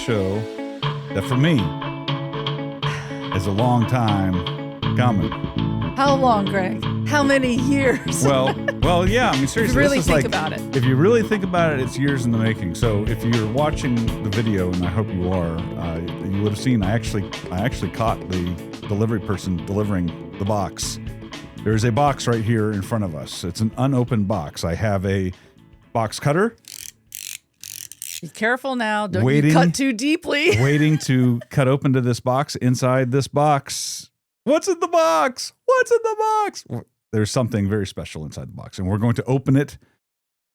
show that for me is a long time coming. How long, Greg? How many years? Well, yeah. I mean, seriously, if you really this is think like, about it. If you really think about it, it's years in the making. So if you're watching the video, and I hope you are, you would have seen I actually caught the delivery person delivering the box. There is a box right here in front of us. It's an unopened box. I have a box cutter. Be careful now. Don't you cut too deeply. Waiting to cut open to this box. Inside this box, what's in the box? What's in the box? There's something very special inside the box, and we're going to open it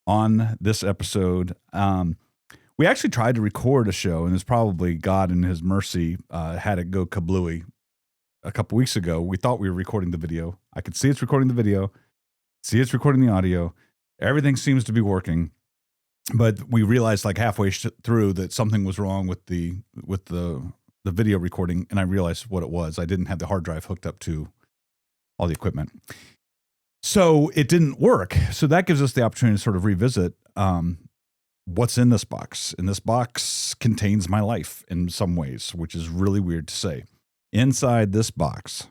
on this episode. We actually tried to record a show, and it's probably God in his mercy had it go kablooey a couple weeks ago. We thought we were recording the video. I could see it's recording the video, see it's recording the audio. Everything seems to be working. But we realized like halfway through that something was wrong with the video recording, and I realized what it was. I didn't have the hard drive hooked up to all the equipment. So it didn't work. So that gives us the opportunity to sort of revisit what's in this box. And this box contains my life in some ways, which is really weird to say. Inside this box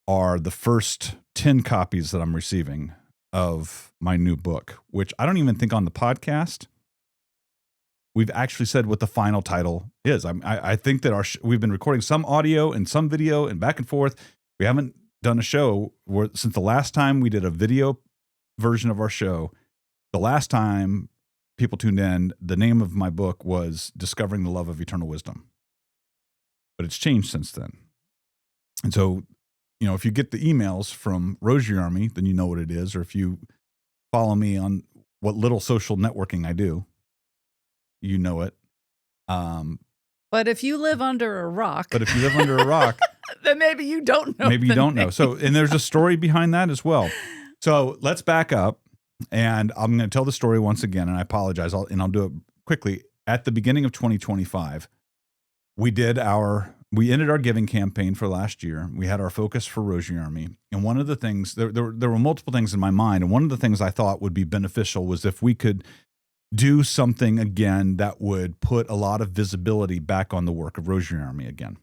are the first 10 copies that I'm receiving of my new book, which I don't even think on the podcast we've actually said what the final title is. I think that we've been recording some audio and some video and back and forth. We haven't done a show since the last time we did a video version of our show. The last time people tuned in, the name of my book was Discovering the Love of Eternal Wisdom. But it's changed since then. And so, you know, if you get the emails from Rosary Army, then you know what it is. Or if you follow me on what little social networking I do, you know it. But if you live under a rock, then maybe you don't know. Maybe you don't know. So, and there's a story behind that as well. So let's back up, and I'm going to tell the story once again. And I apologize, I'll do it quickly. At the beginning of 2025, we ended our giving campaign for last year. We had our focus for Rosary Army. And one of the things, there were multiple things in my mind. And one of the things I thought would be beneficial was if we could do something again that would put a lot of visibility back on the work of Rosary Army again.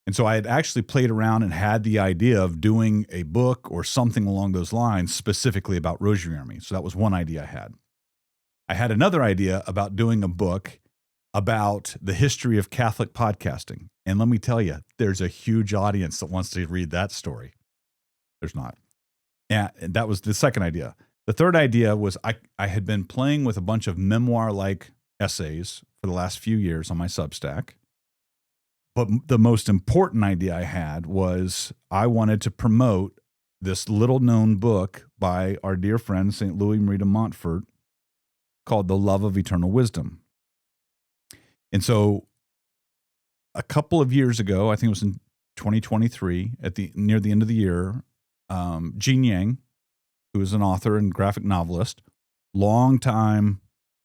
And so I had actually played around and had the idea of doing a book or something along those lines specifically about Rosary Army. So that was one idea I had. I had another idea about doing a book about the history of Catholic podcasting. And let me tell you, there's a huge audience that wants to read that story. There's not. And that was the second idea. The third idea was I had been playing with a bunch of memoir-like essays for the last few years on my Substack. But the most important idea I had was I wanted to promote this little-known book by our dear friend, St. Louis Marie de Montfort, called The Love of Eternal Wisdom. And so a couple of years ago, I think it was in 2023, near the end of the year, Gene Yang, who is an author and graphic novelist, long time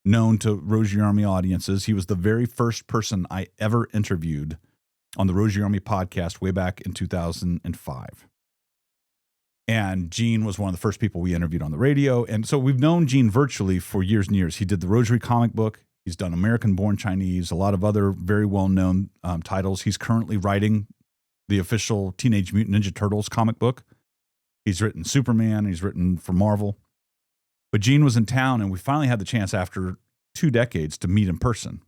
known to Rosary Army audiences. He was the very first person I ever interviewed on the Rosary Army podcast way back in 2005. And Gene was one of the first people we interviewed on the radio. And so we've known Gene virtually for years and years. He did the Rosary comic book. He's done American Born Chinese, a lot of other very well-known titles. He's currently writing the official Teenage Mutant Ninja Turtles comic book. He's written Superman. He's written for Marvel. But Gene was in town, and we finally had the chance after 2 decades to meet in person.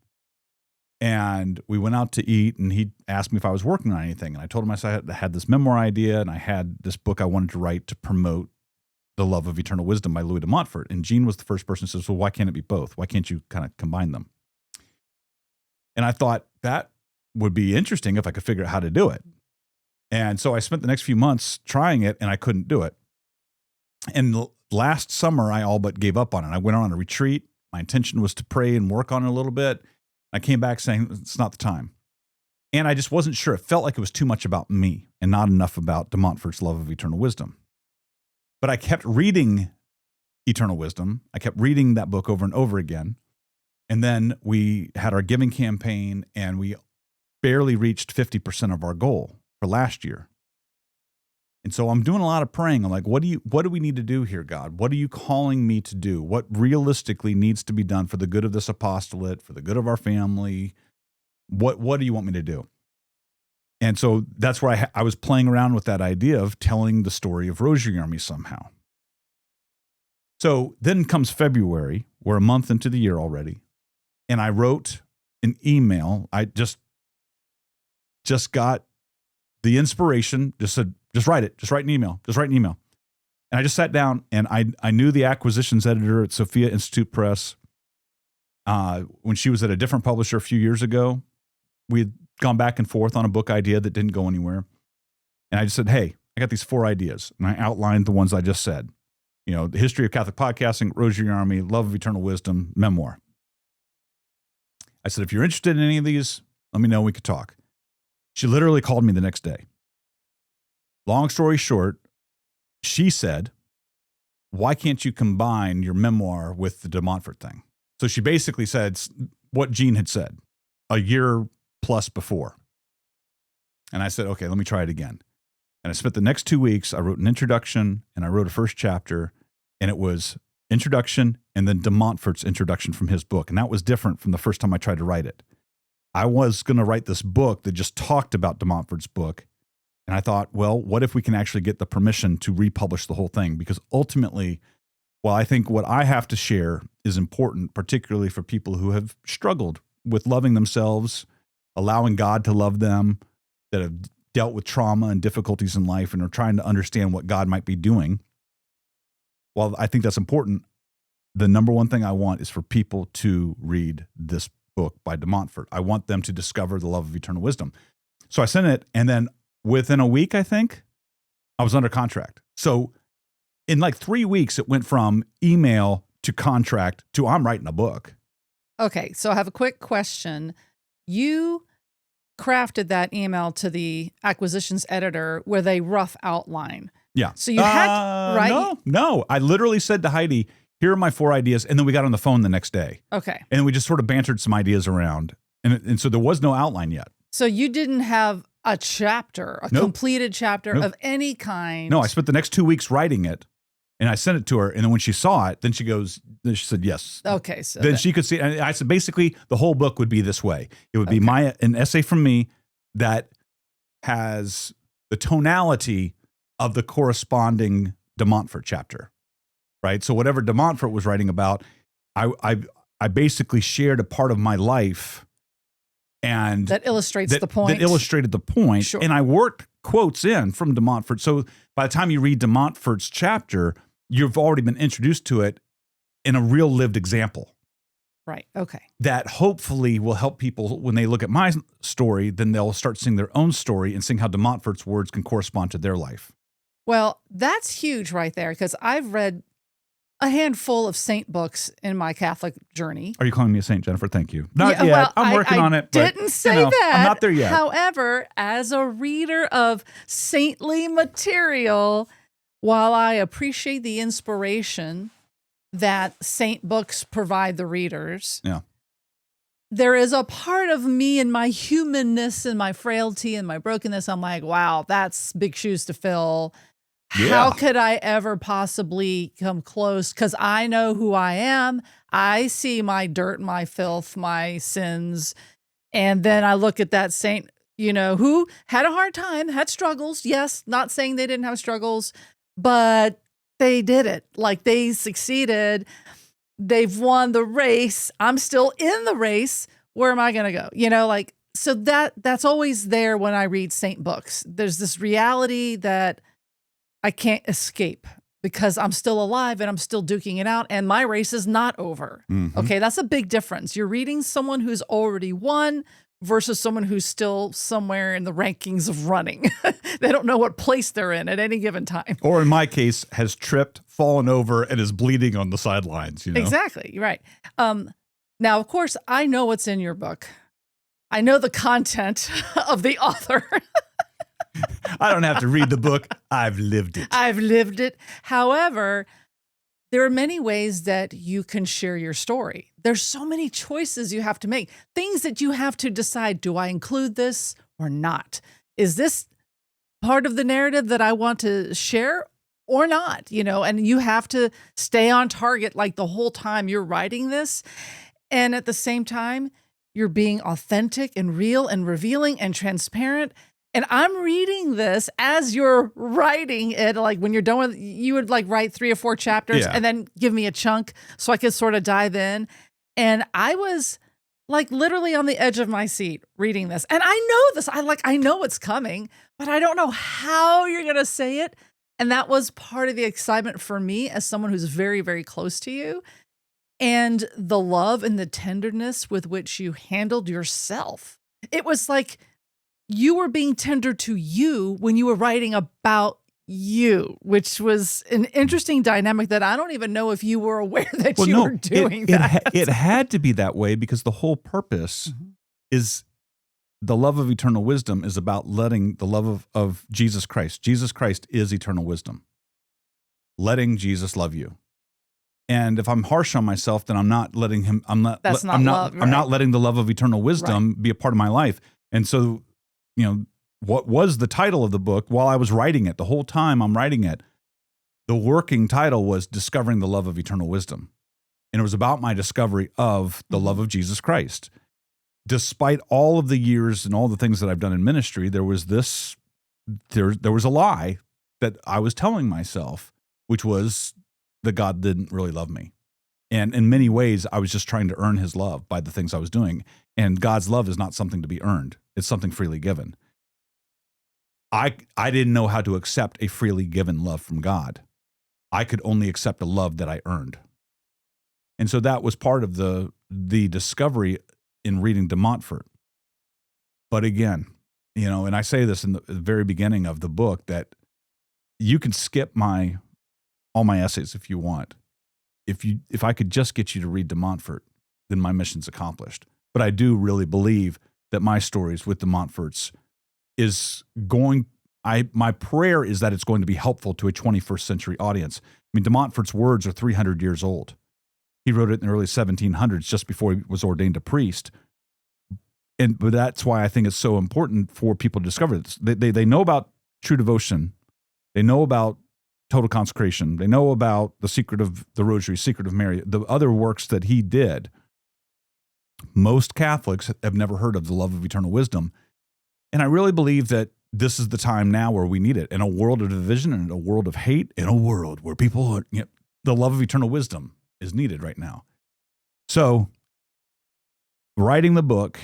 And we went out to eat, and he asked me if I was working on anything. And I told him I had this memoir idea, and I had this book I wanted to write to promote The Love of Eternal Wisdom by Louis de Montfort. And Gene was the first person who says, well, why can't it be both? Why can't you kind of combine them? And I thought that would be interesting if I could figure out how to do it. And so I spent the next few months trying it, and I couldn't do it. And last summer, I all but gave up on it. I went on a retreat. My intention was to pray and work on it a little bit. I came back saying, it's not the time. And I just wasn't sure. It felt like it was too much about me and not enough about de Montfort's Love of Eternal Wisdom. But I kept reading Eternal Wisdom. I kept reading that book over and over again. And then we had our giving campaign, and we barely reached 50% of our goal for last year. And so I'm doing a lot of praying. I'm like, what do we need to do here, God? What are you calling me to do? What realistically needs to be done for the good of this apostolate, for the good of our family, What do you want me to do? And so that's where I was playing around with that idea of telling the story of Rosary Army somehow. So then comes February. We're a month into the year already. And I wrote an email. I just got the inspiration, just said, just write it. Just write an email. Just write an email. And I just sat down, and I knew the acquisitions editor at Sophia Institute Press. When she was at a different publisher a few years ago, we had gone back and forth on a book idea that didn't go anywhere. And I just said, hey, I got these 4 ideas. And I outlined the ones I just said. You know, the history of Catholic podcasting, Rosary Army, love of eternal wisdom, memoir. I said, if you're interested in any of these, let me know. We could talk. She literally called me the next day. Long story short, she said, why can't you combine your memoir with the de Montfort thing? So she basically said what Jean had said a year plus before. And I said, okay, let me try it again. And I spent the next 2 weeks, I wrote an introduction and I wrote a first chapter, and it was introduction and then de Montfort's introduction from his book. And that was different from the first time I tried to write it. I was going to write this book that just talked about de Montfort's book. And I thought, well, what if we can actually get the permission to republish the whole thing? Because ultimately, while I think what I have to share is important, particularly for people who have struggled with loving themselves, allowing God to love them, that have dealt with trauma and difficulties in life and are trying to understand what God might be doing. While I think that's important, the number one thing I want is for people to read this book by de Montfort. I want them to discover the love of eternal wisdom. So I sent it, and then within a week, I think, I was under contract. So in like 3 weeks, it went from email to contract to I'm writing a book. Okay, so I have a quick question. You crafted that email to the acquisitions editor with a rough outline. Yeah. So you had, right? No. I literally said to Heidi, here are my 4 ideas. And then we got on the phone the next day. Okay. And we just sort of bantered some ideas around. And so there was no outline yet. So you didn't have a chapter, a completed chapter of any kind. No, I spent the next 2 weeks writing it. And I sent it to her. And then when she saw it, then she said, yes. Okay. So then she could see. And I said, basically, the whole book would be this way. It would be an essay from me that has the tonality of the corresponding de Montfort chapter, right? So whatever de Montfort was writing about, I basically shared a part of my life. And that illustrates the point. That illustrated the point. Sure. And I worked quotes in from de Montfort. So by the time you read de Montfort's chapter, you've already been introduced to it in a real lived example. Right. Okay. That hopefully will help people when they look at my story, then they'll start seeing their own story and seeing how de Montfort's words can correspond to their life. Well, that's huge right there, because I've read a handful of saint books in my Catholic journey. Are you calling me a saint, Jennifer? Thank you. Not yet. Well, I'm working on it. Didn't say that. I'm not there yet. However, as a reader of saintly material, while I appreciate the inspiration that saint books provide the readers, there is a part of me and my humanness and my frailty and my brokenness. I'm like, wow, that's big shoes to fill. Yeah. How could I ever possibly come close? Because I know who I am. I see my dirt, my filth, my sins. And then I look at that saint, who had a hard time, had struggles. Yes, not saying they didn't have struggles, but they did it. Like, they succeeded. They've won the race. I'm still in the race. Where am I going to go? So that's always there when I read saint books. There's this reality that I can't escape because I'm still alive and I'm still duking it out, and my race is not over. Mm-hmm. Okay, that's a big difference. You're reading someone who's already won versus someone who's still somewhere in the rankings of running. They don't know what place they're in at any given time. Or in my case, has tripped, fallen over, and is bleeding on the sidelines. Exactly, right. Now, of course, I know what's in your book. I know the content of the author. I don't have to read the book. I've lived it. I've lived it. However, there are many ways that you can share your story. There's so many choices you have to make. Things that you have to decide, do I include this or not? Is this part of the narrative that I want to share or not? And you have to stay on target like the whole time you're writing this. And at the same time, You're being authentic and real and revealing and transparent. And I'm reading this as you're writing it. Like when you're done with, you would like write 3 or 4 chapters and then give me a chunk so I could sort of dive in. And I was like literally on the edge of my seat reading this. And I know this, I know it's coming, but I don't know how you're going to say it. And that was part of the excitement for me as someone who's very, very close to you. And the love and the tenderness with which you handled yourself. It was like you were being tender to you when you were writing about you, which was an interesting dynamic that I don't even know if you were aware that you were doing that. It had to be that way because the whole purpose is the love of eternal wisdom is about letting the love of Jesus Christ. Jesus Christ is eternal wisdom. Letting Jesus love you. And if I'm harsh on myself, then I'm not letting him. I'm not letting the love of eternal wisdom be a part of my life. And so, what was the title of the book while I was writing it? The whole time I'm writing it, the working title was "Discovering the Love of Eternal Wisdom," and it was about my discovery of the love of Jesus Christ. Despite all of the years and all the things that I've done in ministry, there was a lie that I was telling myself, which was that God didn't really love me. And in many ways, I was just trying to earn his love by the things I was doing. And God's love is not something to be earned. It's something freely given. I didn't know how to accept a freely given love from God. I could only accept a love that I earned. And so that was part of the discovery in reading de Montfort. But again, and I say this in the very beginning of the book, that you can skip all my essays if you want. If I could just get you to read de Montfort, then my mission's accomplished. But I do really believe that my stories with de Montfort's my prayer is that it's going to be helpful to a 21st century audience. I mean, de Montfort's words are 300 years old. He wrote it in the early 1700s, just before he was ordained a priest. But that's why I think it's so important for people to discover this. They know about true devotion. They know about total consecration. They know about the secret of the Rosary, secret of Mary, the other works that he did. Most Catholics have never heard of the love of eternal wisdom. And I really believe that this is the time now where we need it. In a world of division and a world of hate, in a world where people are, the love of eternal wisdom is needed right now. So writing the book,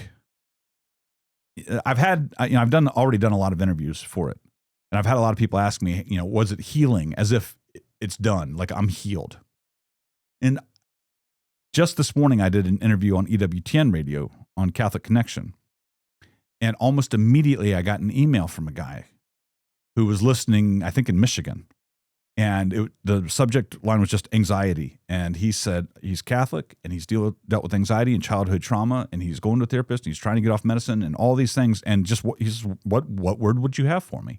I've already done a lot of interviews for it. And I've had a lot of people ask me, was it healing? As if it's done, like I'm healed. And just this morning, I did an interview on EWTN radio on Catholic Connection. And almost immediately, I got an email from a guy who was listening, I think in Michigan. And the subject line was just anxiety. And he said he's Catholic and he's dealt with anxiety and childhood trauma. And he's going to a therapist and he's trying to get off medicine and all these things. And just he says, what word would you have for me?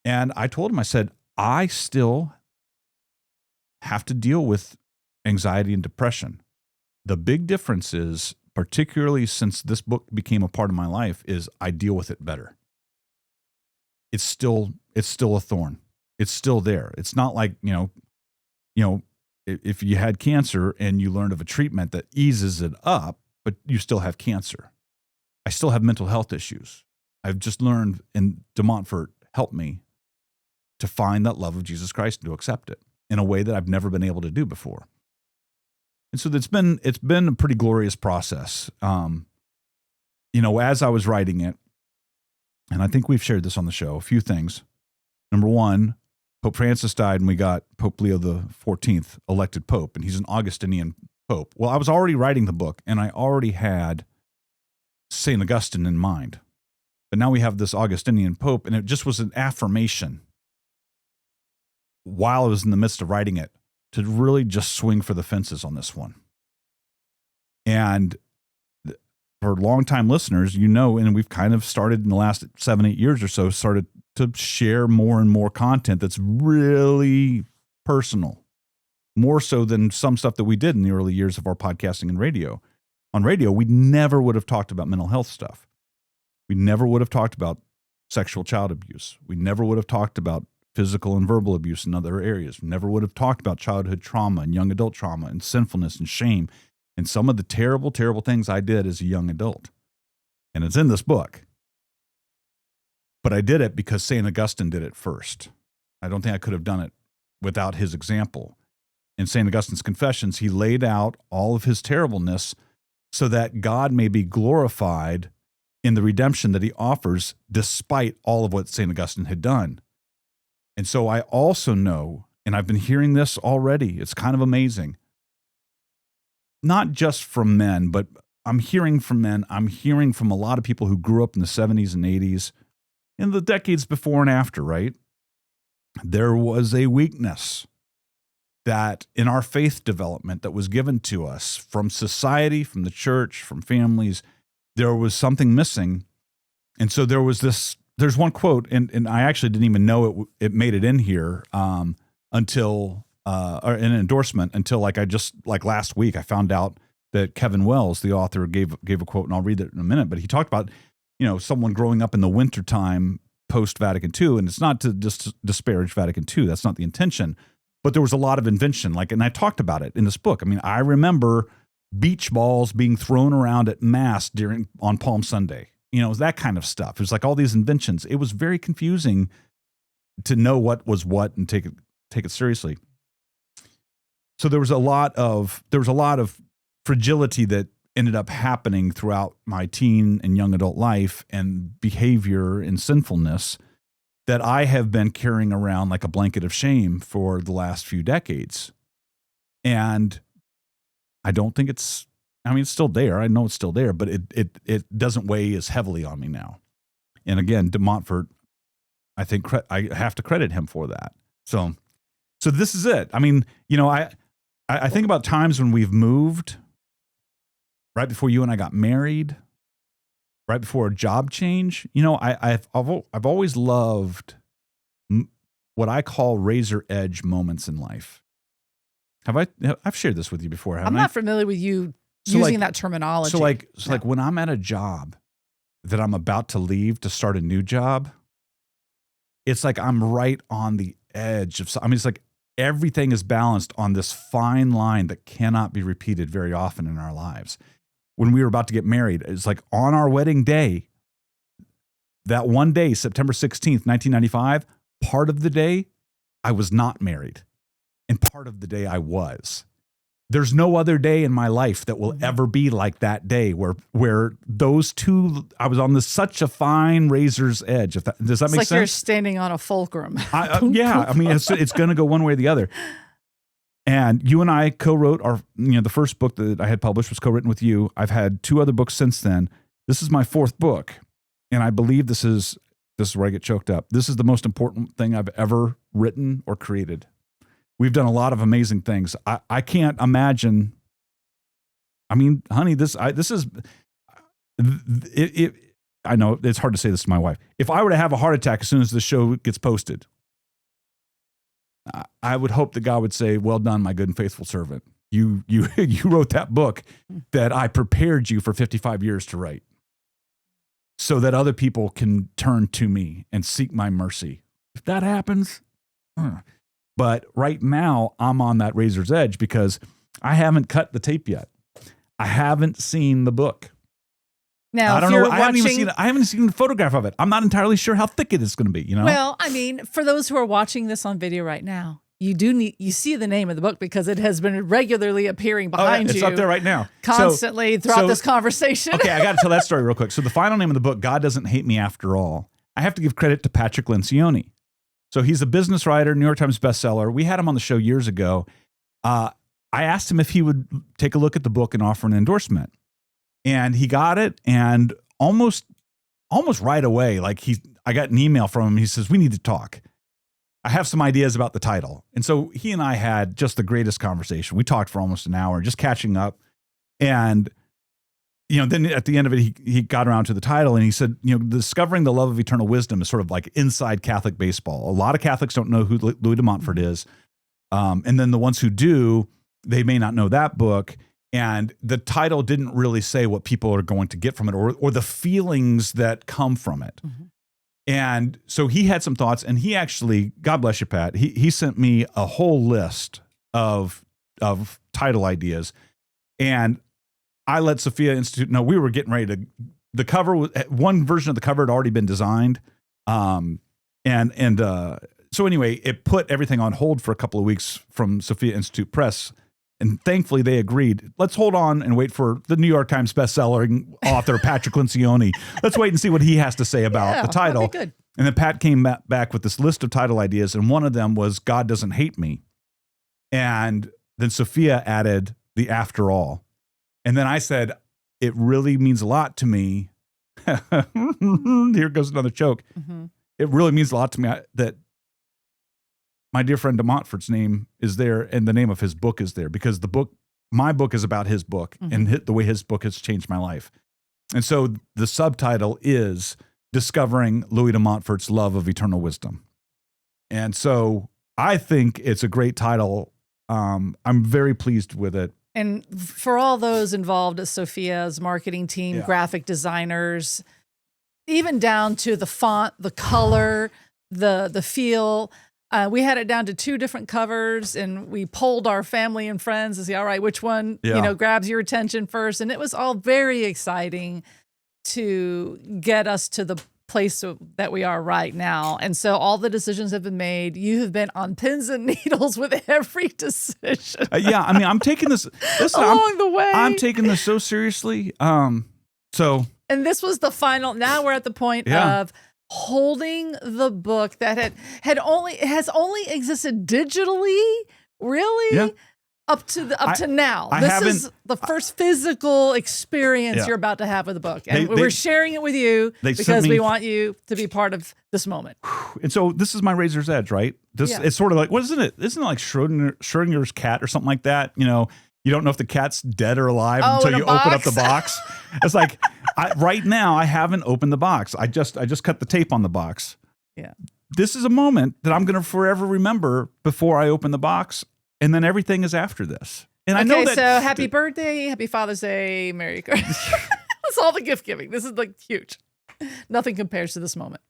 And I told him, I said, I still have to deal with anxiety and depression. The big difference is, particularly since this book became a part of my life, is I deal with it better. It's still a thorn. It's still there. It's not like, if you had cancer and you learned of a treatment that eases it up, but you still have cancer. I still have mental health issues. I've just learned, and de Montfort helped me to find that love of Jesus Christ and to accept it in a way that I've never been able to do before. And so it's been a pretty glorious process. As I was writing it, and I think we've shared this on the show, a few things. Number one, Pope Francis died and we got Pope Leo XIV elected Pope, and he's an Augustinian Pope. Well, I was already writing the book and I already had St. Augustine in mind. But now we have this Augustinian Pope, and it just was an affirmation while I was in the midst of writing it to really just swing for the fences on this one. And for longtime listeners, and we've kind of started in the last 7-8 years or so, started to share more and more content that's really personal, more so than some stuff that we did in the early years of our podcasting and radio. On radio, we never would have talked about mental health stuff. We never would have talked about sexual child abuse. We never would have talked about physical and verbal abuse in other areas. We never would have talked about childhood trauma and young adult trauma and sinfulness and shame. and some of the terrible, terrible things I did as a young adult. And it's in this book. But I did it because St. Augustine did it first. I don't think I could have done it without his example. In St. Augustine's Confessions, he laid out all of his terribleness so that God may be glorified in the redemption that he offers despite all of what St. Augustine had done. And so I also know, and I've been hearing this already, it's kind of amazing, not just from men, but I'm hearing from men, I'm hearing from a lot of people who grew up in the 70s and 80s, in the decades before and after, right? There was a weakness that in our faith development that was given to us from society, from the church, from families, there was something missing. And so there's one quote, and I actually didn't even know it made it in here until or an endorsement until like last week I found out that Kevin Wells, the author, gave a quote, and I'll read it in a minute, but he talked about, someone growing up in the wintertime post Vatican II, and it's not to disparage Vatican II, that's not the intention, but there was a lot of invention, and I talked about it in this book. I mean, I remember beach balls being thrown around at Mass on Palm Sunday, that kind of stuff. It was like all these inventions. It was very confusing to know what was what and take it seriously. So there was a lot of fragility that ended up happening throughout my teen and young adult life, and behavior and sinfulness that I have been carrying around like a blanket of shame for the last few decades. And I don't think it's still there. I know it's still there, but it doesn't weigh as heavily on me now. And again, de Montfort, I think I have to credit him for that. So this is it. I mean, I think about times when we've moved, right before you and I got married, right before a job change. I've always loved what I call razor edge moments in life. I've shared this with you before, haven't I? I'm not familiar with you using that terminology. So like when I'm at a job that I'm about to leave to start a new job, it's like I'm right on the edge of, it's like everything is balanced on this fine line that cannot be repeated very often in our lives. When we were about to get married, it's like on our wedding day, that one day, September 16th, 1995, part of the day I was not married, and part of the day I was. There's no other day in my life that will ever be like that day where those two, I was on such a fine razor's edge. Does that make sense? It's like you're standing on a fulcrum. Yeah, it's going to go one way or the other. And you and I co-wrote the first book that I had published was co-written with you. I've had 2 other books since then. This is my 4th book. And I believe this is where I get choked up. This is the most important thing I've ever written or created. We've done a lot of amazing things. I can't imagine. I mean, honey, this is it. I know it's hard to say this to my wife. If I were to have a heart attack as soon as the show gets posted, I would hope that God would say, "Well done, my good and faithful servant. You wrote that book that I prepared you for 55 years to write, so that other people can turn to me and seek my mercy." If that happens, but right now I'm on that razor's edge because I haven't cut the tape yet. I haven't seen the book. Now, I don't know. I haven't seen the photograph of it. I'm not entirely sure how thick it is going to be. Well, for those who are watching this on video right now, you see the name of the book because it has been regularly appearing behind you. It's up there right now. Constantly throughout this conversation. Okay, I got to tell that story real quick. So the final name of the book, God Doesn't Hate Me After All. I have to give credit to Patrick Lencioni. So he's a business writer, New York Times bestseller. We had him on the show years ago. I asked him if he would take a look at the book and offer an endorsement. And he got it, and almost right away, I got an email from him. He says, "We need to talk. I have some ideas about the title." And so he and I had just the greatest conversation. We talked for almost an hour, just catching up. And, then at the end of it, he got around to the title, and he said, discovering the love of eternal wisdom is sort of like inside Catholic baseball. A lot of Catholics don't know who Louis de Montfort is. And then the ones who do, they may not know that book. And the title didn't really say what people are going to get from it or the feelings that come from it. Mm-hmm. And so he had some thoughts, and he actually, God bless you, Pat, he sent me a whole list of title ideas. And I let Sophia Institute know we were getting ready to. The cover, one version of the cover had already been designed, so anyway, it put everything on hold for a couple of weeks from Sophia Institute Press. And thankfully, they agreed. Let's hold on and wait for the New York Times bestselling author Patrick Lencioni. Let's wait and see what he has to say about the title. That'd be good. And then Pat came back with this list of title ideas, and one of them was "God Doesn't Hate Me." And then Sophia added the "After All." And then I said, it really means a lot to me. Here goes another joke. Mm-hmm. It really means a lot to me that my dear friend de Montfort's name is there and the name of his book is there, because my book is about his book, mm-hmm. and the way his book has changed my life. And so the subtitle is Discovering Louis de Montfort's Love of Eternal Wisdom. And so I think it's a great title. I'm very pleased with it. And for all those involved at Sophia's marketing team, graphic designers, even down to the font, the color, the feel, we had it down to 2 different covers, and we polled our family and friends to see, all right, which one grabs your attention first. And it was all very exciting to get us to the place that we are right now. And so all the decisions have been made. You have been on pins and needles with every decision. I mean, I'm taking this along the way. I'm taking this so seriously. And this was the final. Now we're at the point of holding the book that has only existed digitally, really, up to now. This is the first physical experience you're about to have with the book, and we're sharing it with you because we want you to be part of this moment. And so this is my razor's edge, right? It's sort of like, what isn't it? Isn't it like Schrodinger's cat or something like that? You know, you don't know if the cat's dead or alive until you open up the box. It's like right now I haven't opened the box. I just cut the tape on the box. Yeah. This is a moment that I'm going to forever remember before I open the box. And then everything is after this. And I know that. So happy birthday, happy Father's Day, Merry Christmas. That's all the gift giving. This is like huge. Nothing compares to this moment.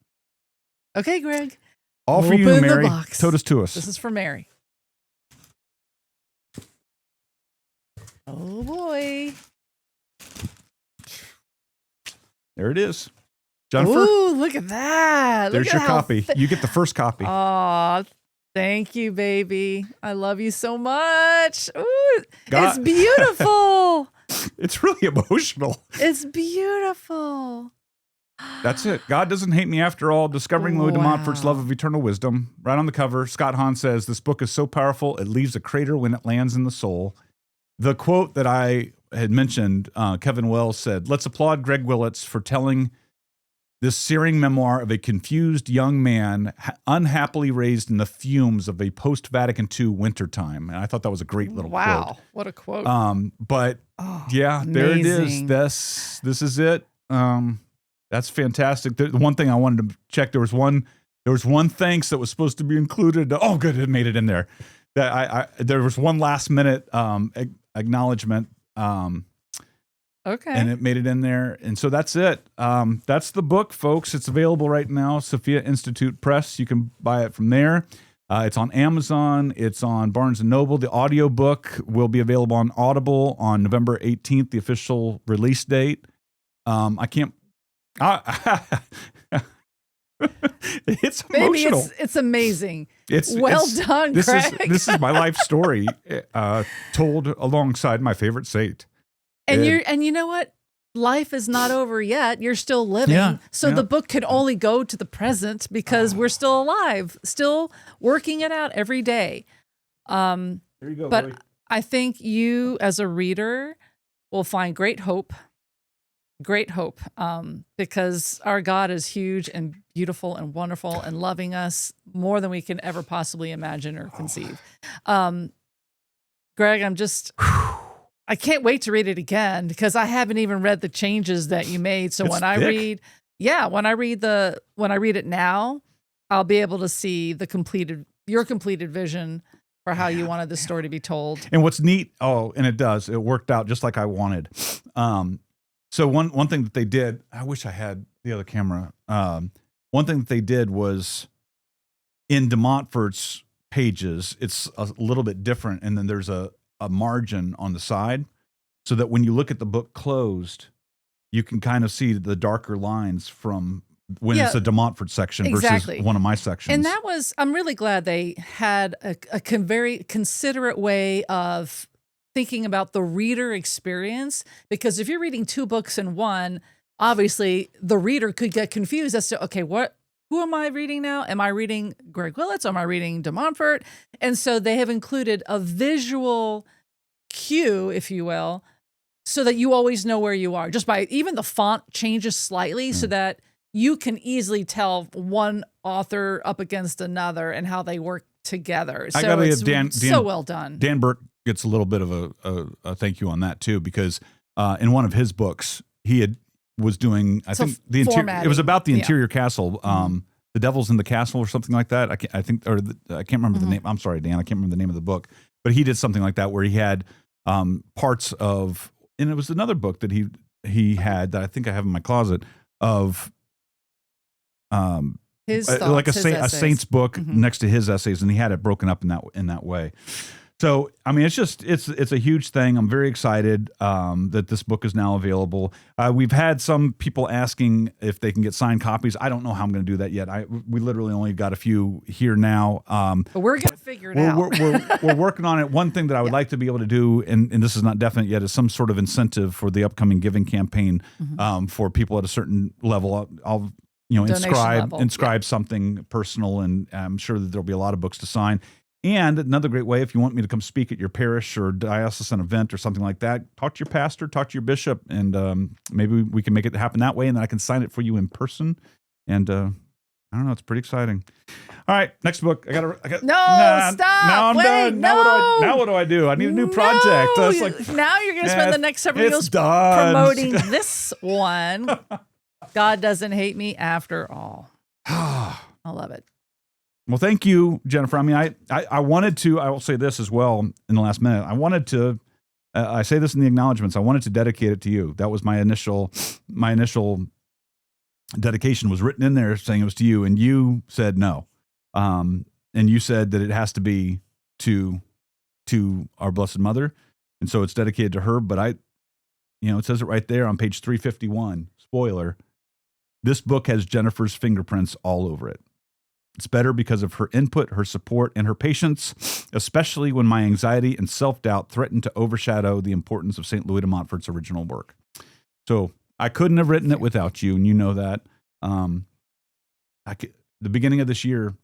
Okay, Greg. All for you, Mary. Totus tuus. This is for Mary. Oh boy. There it is. Jennifer. Ooh, look at that. There's your copy. You get the first copy. Aw, thank you, baby. I love you so much. Ooh, it's beautiful. It's really emotional. It's beautiful. That's it. God Doesn't Hate Me After All, Discovering Louis de Montfort's Love of Eternal Wisdom. Right on the cover, Scott Hahn says, this book is so powerful, it leaves a crater when it lands in the soul. The quote that I had mentioned, Kevin Wells said, let's applaud Greg Willits for telling this searing memoir of a confused young man unhappily raised in the fumes of a post-Vatican II wintertime. And I thought that was a great little quote. Wow, what a quote. There it is. This is it. That's fantastic. The one thing I wanted to check, there was one thanks that was supposed to be included. Oh, good, it made it in there. There was one last minute acknowledgement. Okay. And it made it in there. And so that's it. That's the book, folks. It's available right now, Sophia Institute Press. You can buy it from there. It's on Amazon. It's on Barnes & Noble. The audiobook will be available on Audible on November 18th, the official release date. It's emotional. Baby, it's amazing. It's done, Greg. This is my life story told alongside my favorite saint. And you know what? Life is not over yet. You're still living. The book could only go to the present because we're still alive, still working it out every day. There you go. But buddy. I think you as a reader will find great hope, because our God is huge and beautiful and wonderful and loving us more than we can ever possibly imagine or conceive. Greg, I can't wait to read it again because I haven't even read the changes that you made. So when I read it now, I'll be able to see your completed vision for how you wanted the story to be told. And what's neat, and it worked out just like I wanted. So one thing that they did, I wish I had the other camera. One thing that they did was in de Montfort's pages, it's a little bit different. And then there's a margin on the side. so that when you look at the book closed, you can kind of see the darker lines from when it's a de Montfort section versus one of my sections. And that was, I'm really glad they had a very considerate way of thinking about the reader experience, because if you're reading two books in one, obviously the reader could get confused as to, okay, who am I reading now? Am I reading Greg Willits? Am I reading de Montfort? And so they have included a visual cue, if you will, so that you always know where you are. Just by even the font changes slightly so that you can easily tell one author up against another and how they work together. So it's so well done. Dan Burke gets a little bit of a thank you on that too, because in one of his books, he was doing, I think the interior, it was about the interior castle, The Devil's in the Castle or something like that. I can't remember the name. I'm sorry, Dan, I can't remember the name of the book, but he did something like that where he had parts of, and it was another book that he had that I think I have in my closet of his thoughts, like a saint's book next to his essays, and he had it broken up in that way. So, I mean, it's a huge thing. I'm very excited that this book is now available. We've had some people asking if they can get signed copies. I don't know how I'm going to do that yet. We literally only got a few here now. But we're going to figure it out. We're working on it. One thing that I would like to be able to do, and this is not definite yet, is some sort of incentive for the upcoming giving campaign for people at a certain level. I'll inscribe something personal, and I'm sure that there'll be a lot of books to sign. And another great way, if you want me to come speak at your parish or diocesan event or something like that, talk to your pastor, talk to your bishop, and maybe we can make it happen that way, and then I can sign it for you in person. And I don't know, it's pretty exciting. All right, next book. I got stop. Now I'm done. No. Now what do I do? I need a new project. Now you're going to spend the next several years promoting this one. God Doesn't Hate Me After All. I love it. Well, thank you, Jennifer. I mean, I wanted to, I will say this as well in the last minute. I wanted to, I say this in the acknowledgments, I wanted to dedicate it to you. That was my initial dedication was written in there saying it was to you, and you said no. And you said that it has to be to our Blessed Mother. And so it's dedicated to her, but it says it right there on page 351, spoiler. This book has Jennifer's fingerprints all over it. It's better because of her input, her support, and her patience, especially when my anxiety and self-doubt threatened to overshadow the importance of St. Louis de Montfort's original work. So I couldn't have written it without you, and you know that. The beginning of this year,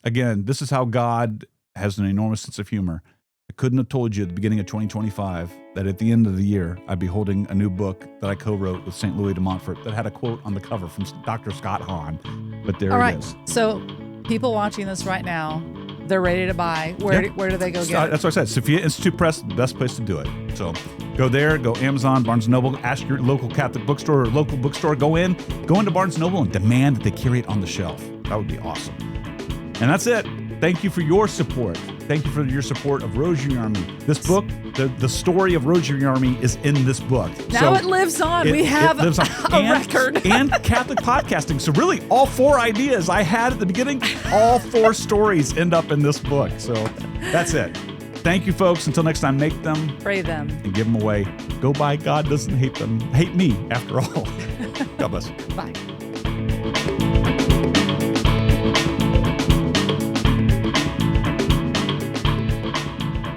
again, this is how God has an enormous sense of humor. I couldn't have told you at the beginning of 2025 that at the end of the year, I'd be holding a new book that I co-wrote with St. Louis de Montfort that had a quote on the cover from Dr. Scott Hahn. But there it is. So people watching this right now, they're ready to buy. Where do they go get it? That's what I said. Sophia Institute Press, the best place to do it. So go there, go Amazon, Barnes & Noble, ask your local Catholic bookstore or local bookstore, go into Barnes & Noble and demand that they carry it on the shelf. That would be awesome. And that's it. Thank you for your support. Thank you for your support of Rosary Army. This book, the story of Rosary Army is in this book. Now it lives on. We have a record. And Catholic podcasting. So really, all 4 ideas I had at the beginning, all 4 stories end up in this book. So that's it. Thank you, folks. Until next time, make them. Pray them. And give them away. Go by. God doesn't hate them. Hate me, after all. God bless. Bye.